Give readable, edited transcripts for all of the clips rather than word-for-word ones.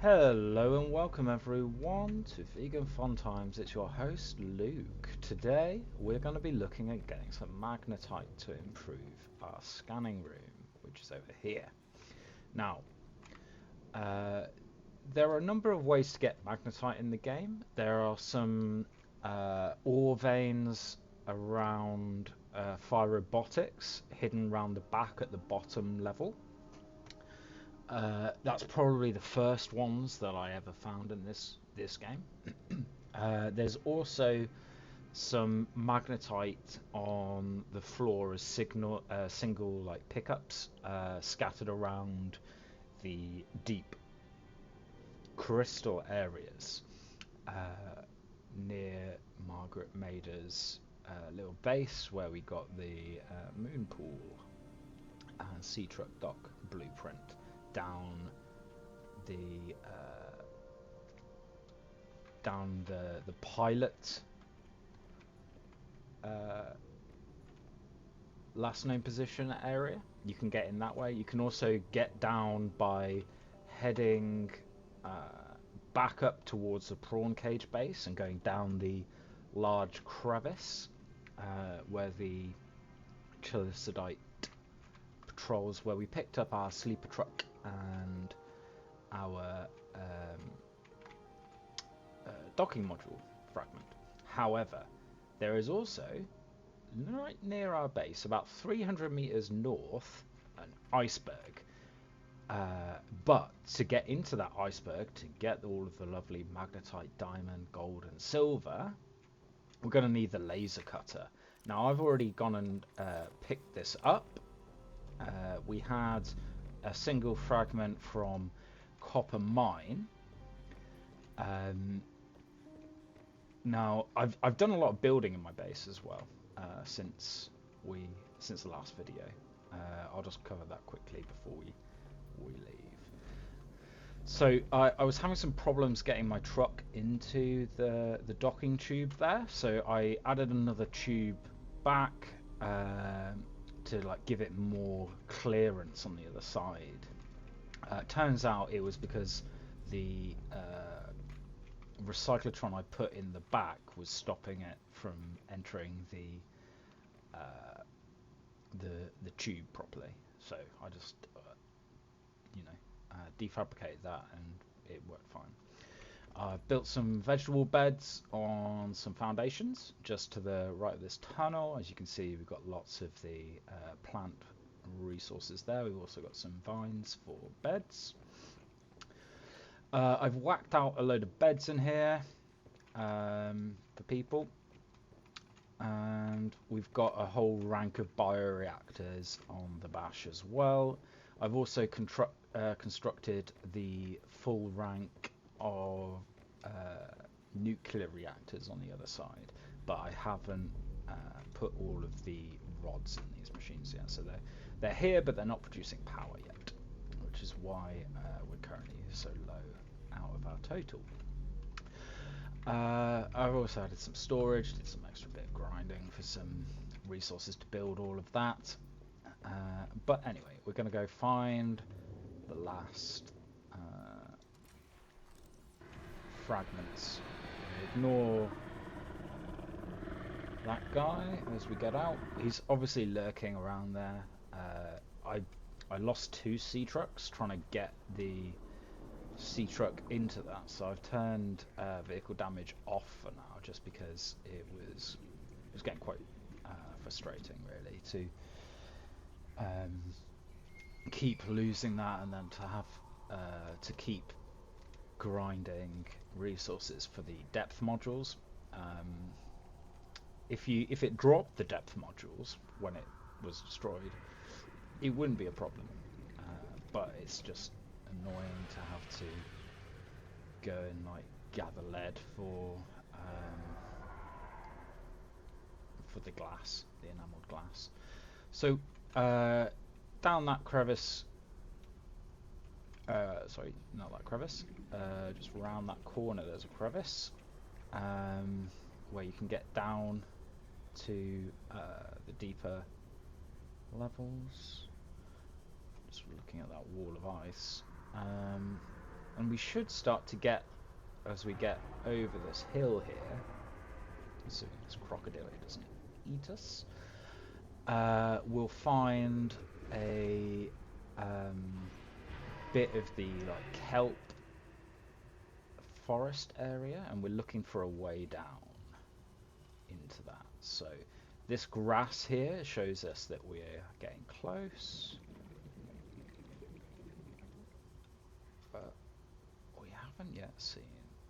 Hello and welcome everyone to Vegan Fun Times. It's your host Luke. Today we're going to be looking at getting some magnetite to improve our scanning room, which is over here. Now, there are a number of ways to get magnetite in the game. There are some ore veins around Fire Robotics, hidden around the back at the bottom level. That's probably the first ones that I ever found in this game. There's also some magnetite on the floor as single like pickups scattered around the deep crystal areas near Margaret Mader's little base where we got the moon pool and Seatruck dock blueprint down the pilot last name position area. You can get in that way. You can also get down by heading back up towards the prawn cage base and going down the large crevice where the chelicidite patrols, where we picked up our sleeper truck and our docking module fragment. However, there is also, right near our base, about 300 meters north, an iceberg. But to get into that iceberg, to get all of the lovely magnetite, diamond, gold, and silver, we're going to need the laser cutter. Now, I've already gone and picked this up. We had a single fragment from Copper Mine. Now I've done a lot of building in my base as well since the last video. I'll just cover that quickly before we leave. So I was having some problems getting my truck into the docking tube there, so I added another tube back to like give it more clearance on the other side. Turns out it was because the recyclotron I put in the back was stopping it from entering the tube properly. So I just defabricated that and it worked fine. I built some vegetable beds on some foundations just to the right of this tunnel. As you can see, we've got lots of the plant resources there. We've also got some vines for beds. I've whacked out a load of beds in here for people. And we've got a whole rank of bioreactors on the bash as well. I've also constructed the full rank of nuclear reactors on the other side, but I haven't put all of the rods in these machines yet. So they're here, but they're not producing power yet, which is why we're currently so low out of our total. I've also added some storage, did some extra bit of grinding for some resources to build all of that. But anyway, we're going to go find the last fragments. Ignore that guy as we get out. He's obviously lurking around there. I lost 2 Seatrucks trying to get the Seatruck into that, so I've turned vehicle damage off for now, just because it was getting quite frustrating really to keep losing that and then to have to keep grinding resources for the depth modules. If it dropped the depth modules when it was destroyed, it wouldn't be a problem, but it's just annoying to have to go and like gather lead for the glass, the enameled glass. So down that crevice, sorry, not that crevice, just round that corner there's a crevice where you can get down to the deeper levels. Just looking at that wall of ice. And we should start to get, as we get over this hill here, so this crocodile doesn't eat us, we'll find a bit of the like kelp forest area, and we're looking for a way down into that. So this grass here shows us that we're getting close, but we haven't yet seen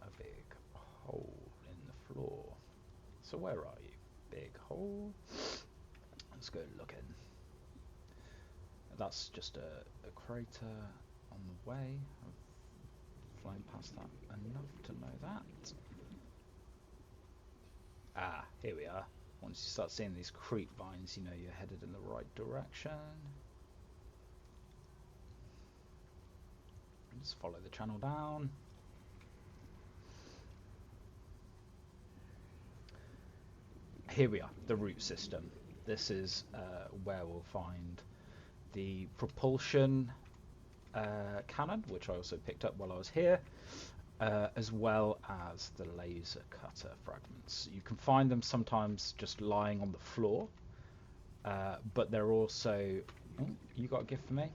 a big hole in the floor. So where are you? Big hole. Let's go looking. That's just a crater on the way. I've flown past that enough to know that. Ah, here we are. Once you start seeing these creep vines, you know you're headed in the right direction. Just follow the channel down. Here we are, the root system. This is where we'll find the propulsion cannon, which I also picked up while I was here, as well as the laser cutter fragments. You can find them sometimes just lying on the floor, but they're also... Oh, you got a gift for me?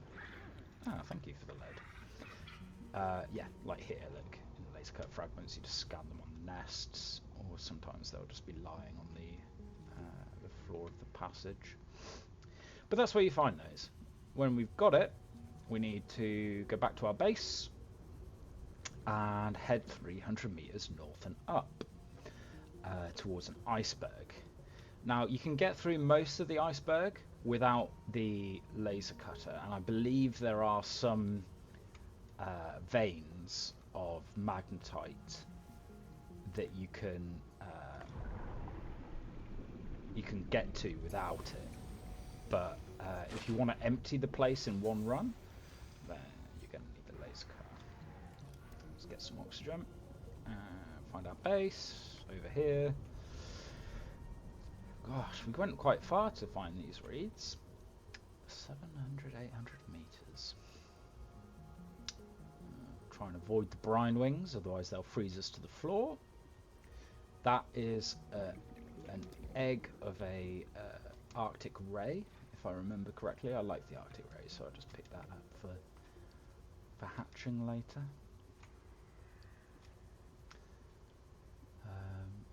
Ah, thank you for the lead. Yeah, like here, look, in the laser cut fragments, you just scan them on the nests, or sometimes they'll just be lying on the floor of the passage. But that's where you find those. When we've got it, we need to go back to our base and head 300 meters north and up towards an iceberg. Now, you can get through most of the iceberg without the laser cutter, and I believe there are some veins of magnetite that you can get to without it. But if you want to empty the place in one run, then you're going to need the laser cutter. Let's get some oxygen. Find our base over here. Gosh, we went quite far to find these reeds. 700, 800 meters. Try and avoid the brine wings, otherwise they'll freeze us to the floor. That is an egg of a Arctic ray, if I remember correctly. I like the Arctic ray, so I'll just pick that up for hatching later.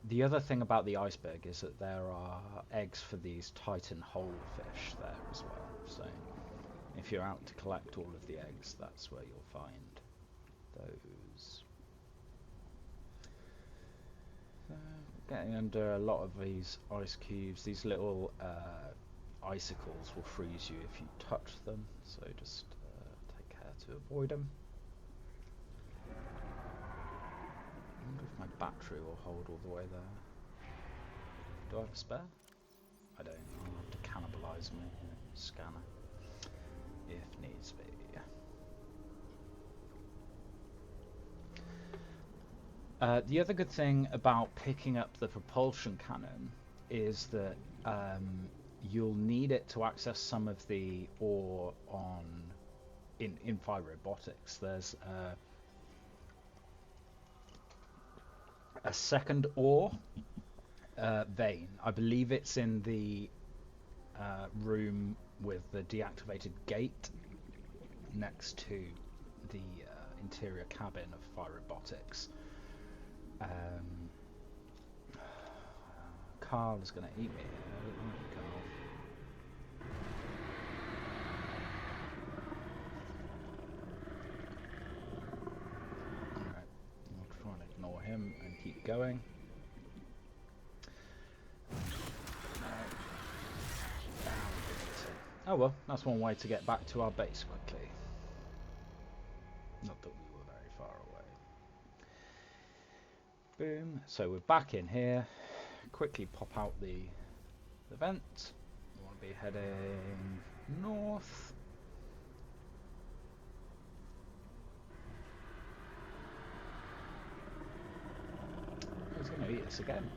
The other thing about the iceberg is that there are eggs for these Titan holefish there as well. So if you're out to collect all of the eggs, that's where you'll find those. Getting under a lot of these ice cubes. These little icicles will freeze you if you touch them, so just take care to avoid them. I wonder if my battery will hold all the way there. Do I have a spare? I don't. I'll have to cannibalise my scanner if needs be. The other good thing about picking up the propulsion cannon is that you'll need it to access some of the ore in VersionChecker. There's a second ore vein. I believe it's in the room with the deactivated gate next to the interior cabin of VersionChecker. Carl is going to eat me. Alright, I'll try and ignore him and keep going. Oh well, that's one way to get back to our base quickly. Not that we were very far away. Boom. So we're back in here. Quickly pop out the vent. We want to be heading north. He's going to eat us again.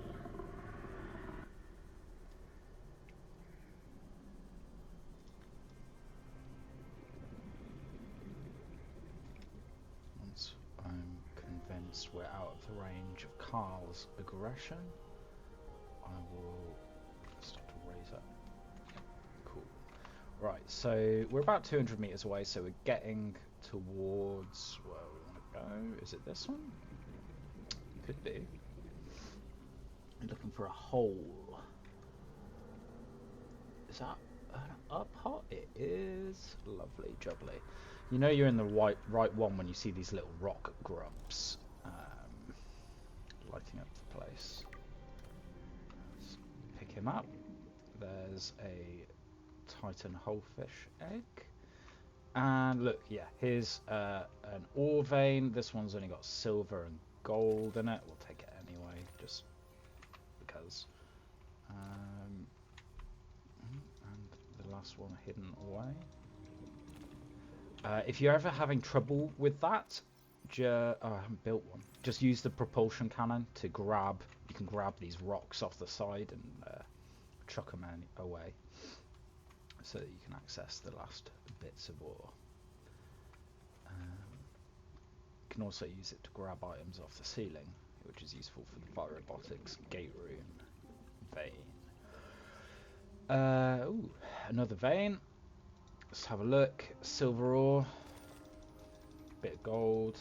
once we're out of the range of Carl's aggression, I will start to raise up. Cool. Right, so we're about 200 meters away, so we're getting towards where we want to go. Is it this one? Could be. Looking for a hole. Is that an up hot? It is. Lovely jubbly. You know you're in the right one when you see these little rock grubs lighting up the place. Let's pick him up. There's a Titan holefish egg. And look, yeah, here's an ore vein. This one's only got silver and gold in it. We'll take it anyway, just because. And the last one hidden away. If you're ever having trouble with that, oh, I haven't built one. Just use the propulsion cannon to grab. You can grab these rocks off the side and chuck them away, so that you can access the last bits of ore. You can also use it to grab items off the ceiling, which is useful for the fire robotics gate rune vein. Ooh, another vein. Let's have a look. Silver ore, bit of gold.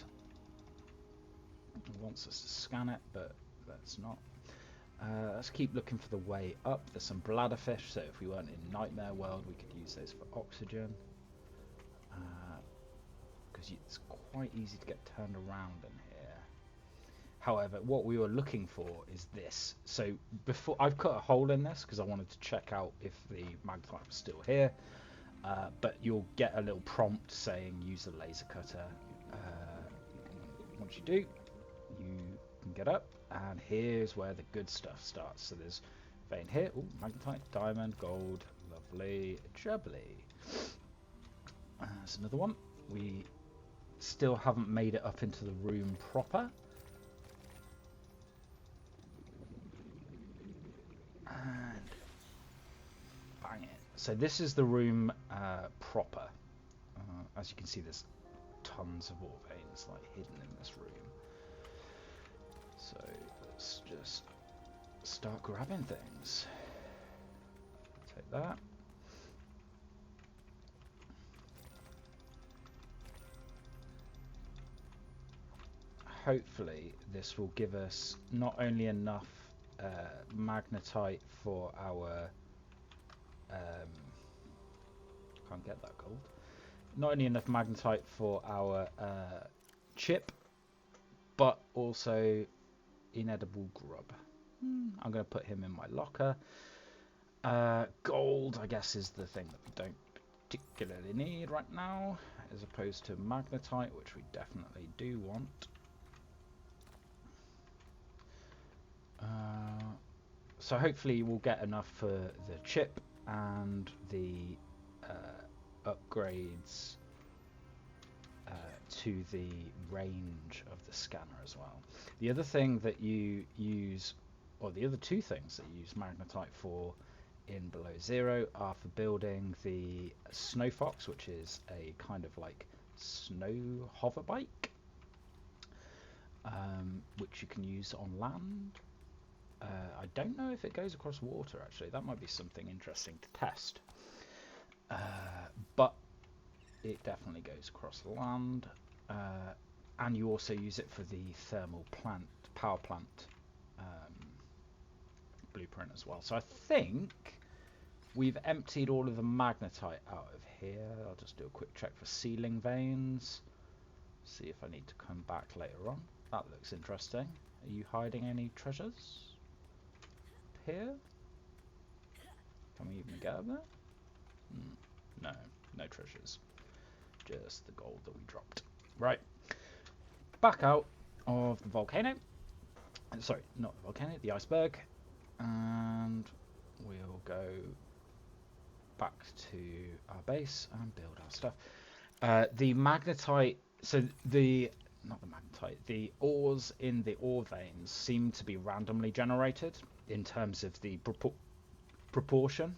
It wants us to scan it, but let's not. Let's keep looking for the way up. There's some bladderfish, so if we weren't in Nightmare World, we could use those for oxygen. Because it's quite easy to get turned around in here. However, what we were looking for is this. So before I've cut a hole in this because I wanted to check out if the magnetite was still here. But you'll get a little prompt saying use the laser cutter. Once you do, you can get up, and here's where the good stuff starts. So there's vein here. Ooh, magnetite, diamond, gold, lovely, jubbly. There's another one. We still haven't made it up into the room proper. And bang it. So this is the room proper. As you can see, there's tons of ore veins like hidden in this room. So let's just start grabbing things. Take that. Hopefully this will give us not only enough magnetite for our can't get that gold. Not only enough magnetite for our chip, but also inedible grub. I'm going to put him in my locker. Gold, I guess, is the thing that we don't particularly need right now, as opposed to magnetite, which we definitely do want. So hopefully we'll get enough for the chip and the upgrades to the range of the scanner as well. The other thing that you use, or the other two things that you use magnetite for in Below Zero are for building the Snow Fox, which is a kind of like snow hover bike, which you can use on land. I don't know if it goes across water, actually. That might be something interesting to test. But it definitely goes across land. And you also use it for the thermal power plant blueprint as well. So I think we've emptied all of the magnetite out of here. I'll just do a quick check for ceiling veins. See if I need to come back later on. That looks interesting. Are you hiding any treasures? Here? Can we even get up there? No, no treasures. Just the gold that we dropped. Right. Back out of the volcano. Sorry, not the volcano, the iceberg. And we'll go back to our base and build our stuff. The magnetite, so not the magnetite, the ores in the ore veins seem to be randomly generated in terms of the proportion.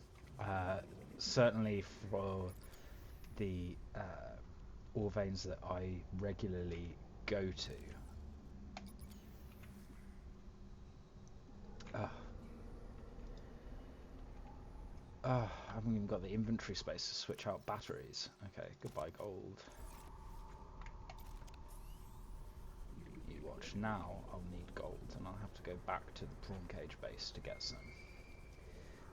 Certainly for the ore veins that I regularly go to, I haven't even got the inventory space to switch out batteries. Okay, goodbye gold. You watch now, I'll need gold, and I'll have to go back to the prawn cage base to get some.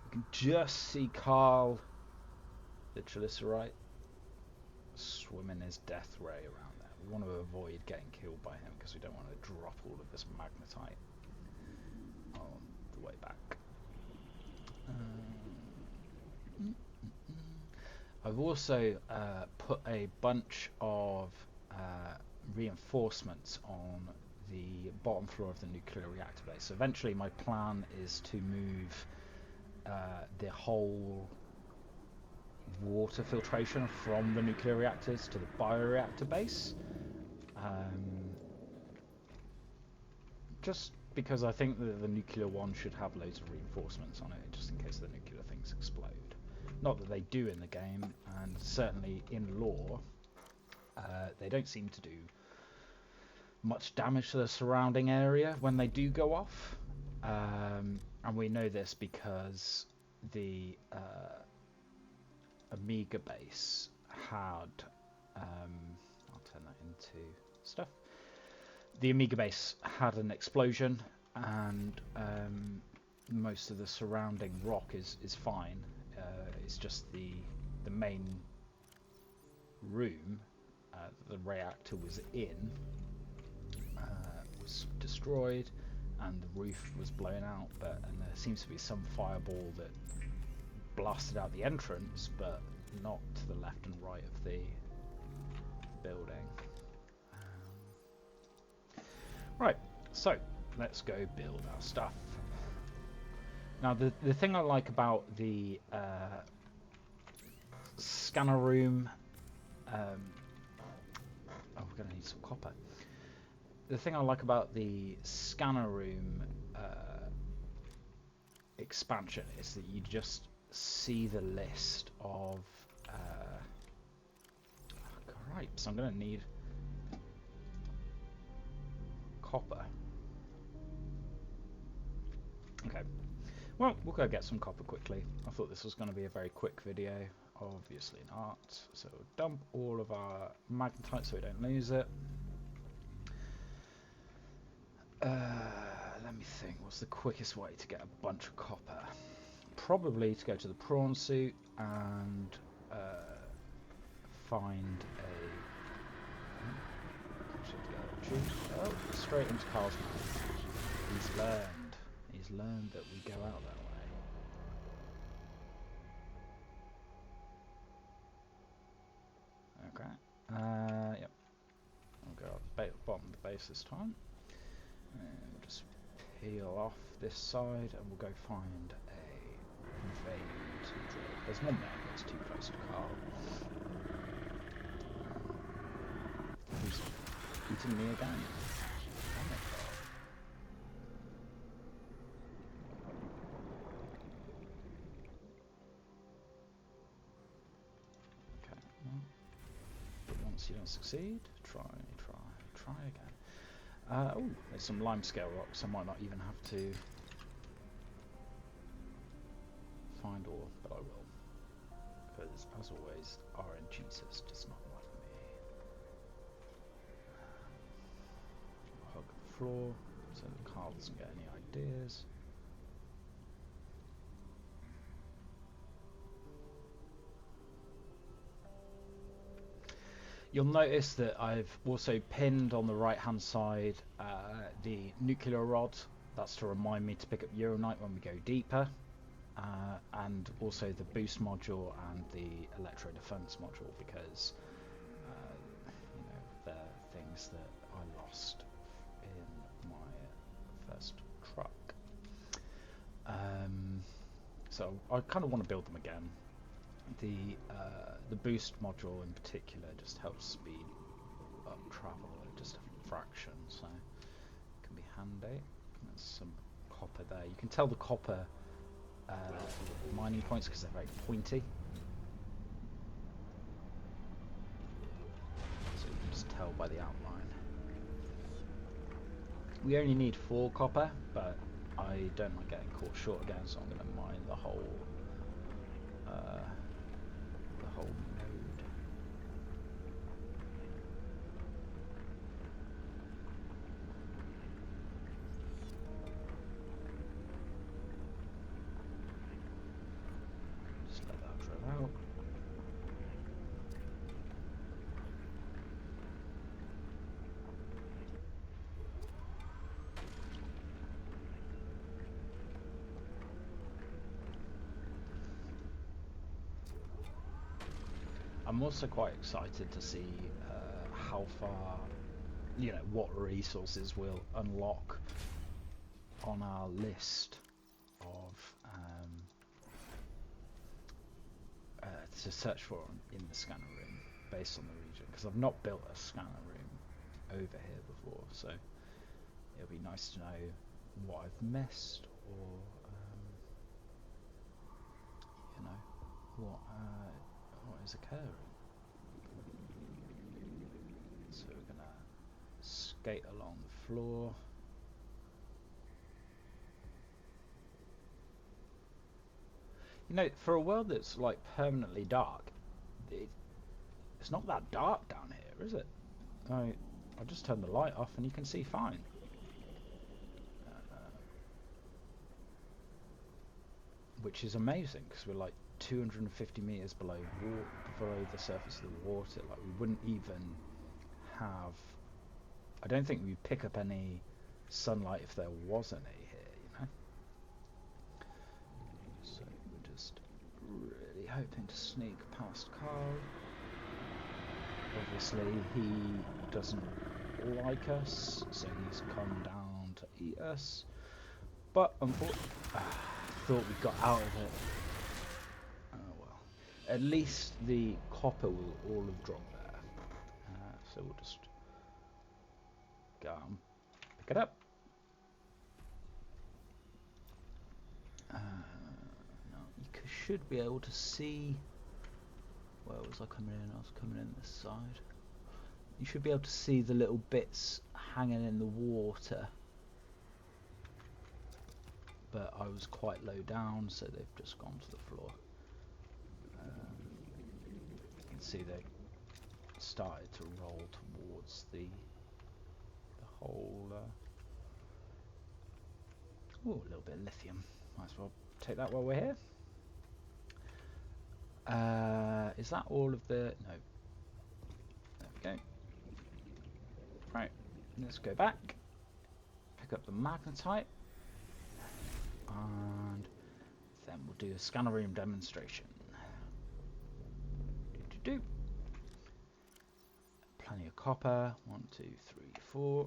You can just see Carl, the Triglycerite, swimming his death ray around there. We want to avoid getting killed by him because we don't want to drop all of this magnetite on the way back. I've also put a bunch of reinforcements on the bottom floor of the nuclear reactor base. So eventually my plan is to move the whole water filtration from the nuclear reactors to the bioreactor base. Just because I think that the nuclear one should have loads of reinforcements on it, just in case the nuclear things explode. Not that they do in the game, and certainly in lore, they don't seem to do much damage to the surrounding area when they do go off. And we know this because the Amiga base had, I'll turn that into stuff. The Amiga base had an explosion, and most of the surrounding rock is fine. It's just the main room the reactor was in was destroyed, and the roof was blown out. And there seems to be some fireball that blasted out the entrance, but not to the left and right of the building. Right, so let's go build our stuff. Now the thing I like about the scanner room, oh, we're going to need some copper. The thing I like about the scanner room expansion is that you just see the list of gripes. I'm going to need copper. Okay, well, we'll go get some copper quickly. I thought this was going to be a very quick video. Obviously not. So we'll dump all of our magnetite so we don't lose it. Let me think, what's the quickest way to get a bunch of copper? Probably to go to the prawn suit and find a... Oh, straight into Carl's mouth. He's learned that we go out that way. Okay. Yep. I'll go up the bottom of the base this time. And we'll just peel off this side, and we'll go find a vein to drill. There's one there, but it's too close to Carl. Who's eating me again? Damn it, Carl. Okay, well, but once you don't succeed, try again. Oh, there's some limescale rocks. I might not even have to find ore, but I will. Because, as always, RNGesus does not like me. Hug the floor so that Carl doesn't get any ideas. You'll notice that I've also pinned on the right hand side the nuclear rod. That's to remind me to pick up uranite when we go deeper, and also the boost module and the electro defense module, because you know, they're things that I lost in my first truck. So I kind of want to build them again. The boost module in particular just helps speed up travel at just a fraction, so it can be handy. There's some copper there. You can tell the copper mining points because they're very pointy. So you can just tell by the outline. We only need 4 copper, but I don't like getting caught short again, so I'm going to mine the whole the whole node. Just let that drill out. I'm also quite excited to see how far, you know, what resources we'll unlock on our list of to search for in the scanner room based on the region, because I've not built a scanner room over here before, so it'll be nice to know what I've missed, or you know, what is occurring. So we're gonna skate along the floor. You know, for a world that's like permanently dark, it's not that dark down here, is it? I just turned the light off and you can see fine. Which is amazing, because we're like 250 meters below the surface of the water. Like, we wouldn't even have, I don't think we'd pick up any sunlight if there was any here, you know. So we're just really hoping to sneak past Carl. Obviously he doesn't like us, so he's come down to eat us. But unfortunately, thought we got out of it. Oh well. At least the copper will all have dropped there. So we'll just go and pick it up. Now you should be able to see. Where was I coming in? I was coming in this side. You should be able to see the little bits hanging in the water. But I was quite low down, so they've just gone to the floor. You can see they started to roll towards the whole. Oh, a little bit of lithium. Might as well take that while we're here. Is that all of the? No. There we go. Right. Let's go back. Pick up the magnetite. And then we'll do a scanner room demonstration. Plenty of copper. 1, 2, 3, 4.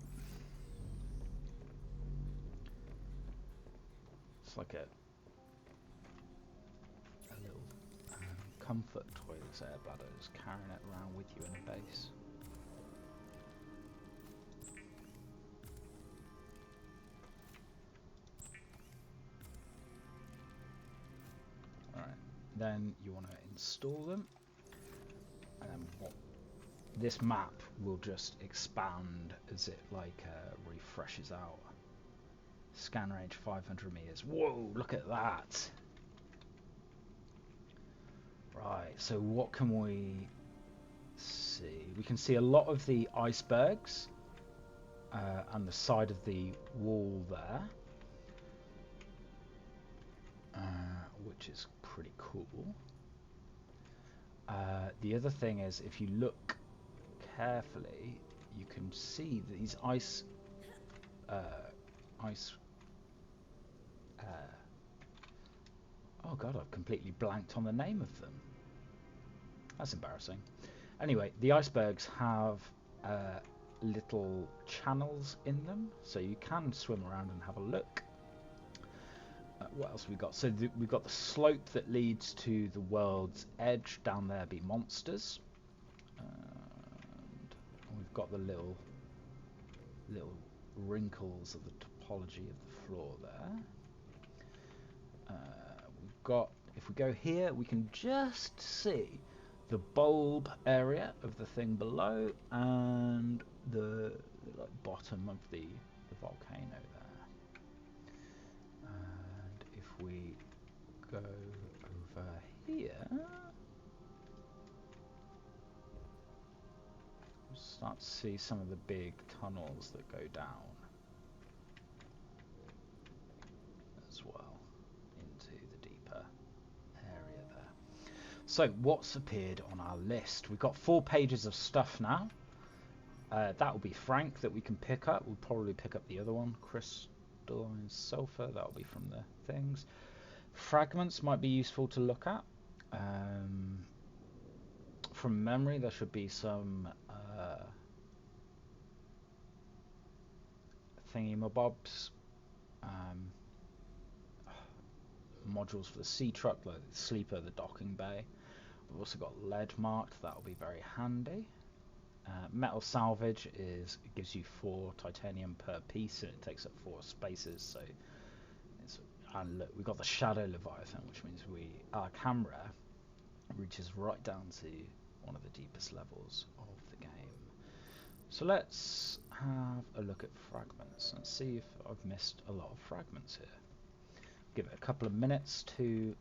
It's like a little comfort toy, this air bladder, just carrying it around with you in a base. Then you want to install them, and then this map will just expand as it like refreshes out. Scan range 500 meters. Whoa, look at that. Right, so what can we see? We can see a lot of the icebergs and the side of the wall there, which is pretty cool. The other thing is, if you look carefully, you can see these ice oh god, I've completely blanked on the name of them. That's embarrassing. Anyway, the icebergs have little channels in them, so you can swim around and have a look. What else we got? So we've got the slope that leads to the world's edge. Down there be monsters, and we've got the little wrinkles of the topology of the floor there. We've got, if we go here, we can just see the bulb area of the thing below and the like, bottom of the volcano there. And if we go over here, here, we'll start to see some of the big tunnels that go down as well into the deeper area there. So what's appeared on our list? We've got 4 pages of stuff now. That will be Frank that we can pick up. We'll probably pick up the other one, crystalline sulfur. That will be from the things. Fragments might be useful to look at. From memory, there should be some thingy-mabobs. Modules for the Seatruck, like the sleeper, the docking bay. We've also got lead marked. That will be very handy. Metal salvage gives you 4 titanium per piece, and it takes up 4 spaces. So, and look, we've got the shadow leviathan, which means our camera reaches right down to one of the deepest levels of the game. So let's have a look at fragments and see if I've missed a lot of fragments here. Give it a couple of minutes to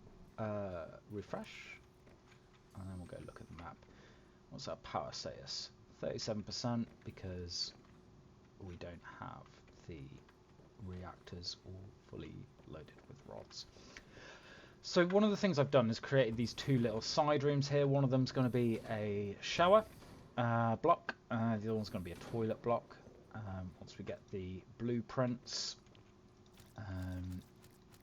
refresh, and then we'll go look at the map. What's our power status? 37%, because we don't have the reactors all fully loaded with rods. So one of the things I've done is created these 2 little side rooms here. One of them's going to be a shower block. The other one's going to be a toilet block. Once we get the blueprints,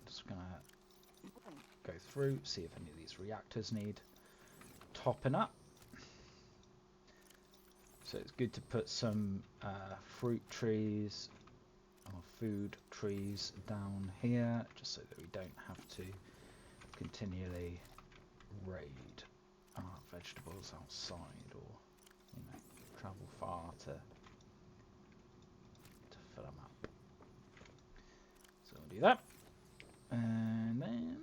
just going to go through, see if any of these reactors need topping up. So it's good to put some fruit trees or food trees down here, just so that we don't have to continually raid our vegetables outside, or travel far to fill them up. So we'll do that, and then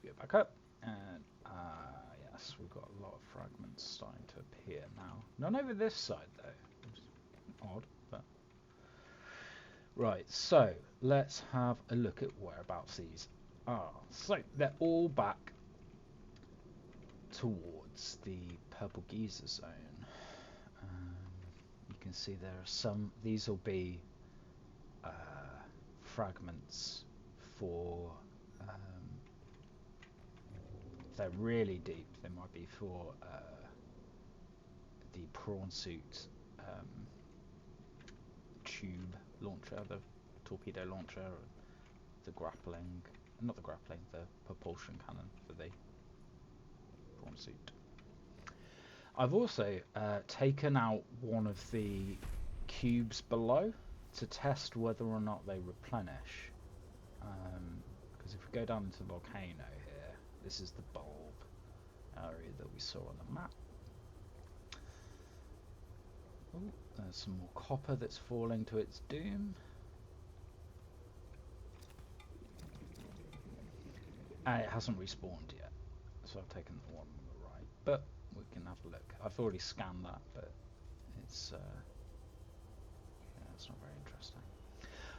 go back up, and yes, we've got a lot of fragments starting to appear now. None over this side though, which is odd, but right. So let's have a look at whereabouts these are. So they're all back towards the purple geyser zone. You can see there are some. These will be fragments for. If they're really deep, they might be for the prawn suit tube launcher, the torpedo launcher, the grappling. Not the grappling, the propulsion cannon for the prawn suit. I've also taken out one of the cubes below to test whether or not they replenish. Because if we go down into the volcano here, this is the bulb area that we saw on the map. Oh, there's some more copper that's falling to its doom. And it hasn't respawned yet, so I've taken the one on the right, but we can have a look. I've already scanned that, but it's it's not very interesting.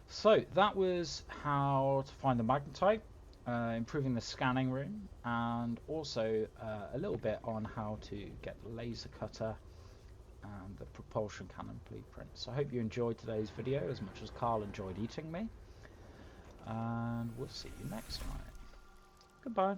So that was how to find the magnetite, improving the scanning room, and also a little bit on how to get the laser cutter and the propulsion cannon blueprint. So I hope you enjoyed today's video as much as Carl enjoyed eating me, and we'll see you next time. Goodbye.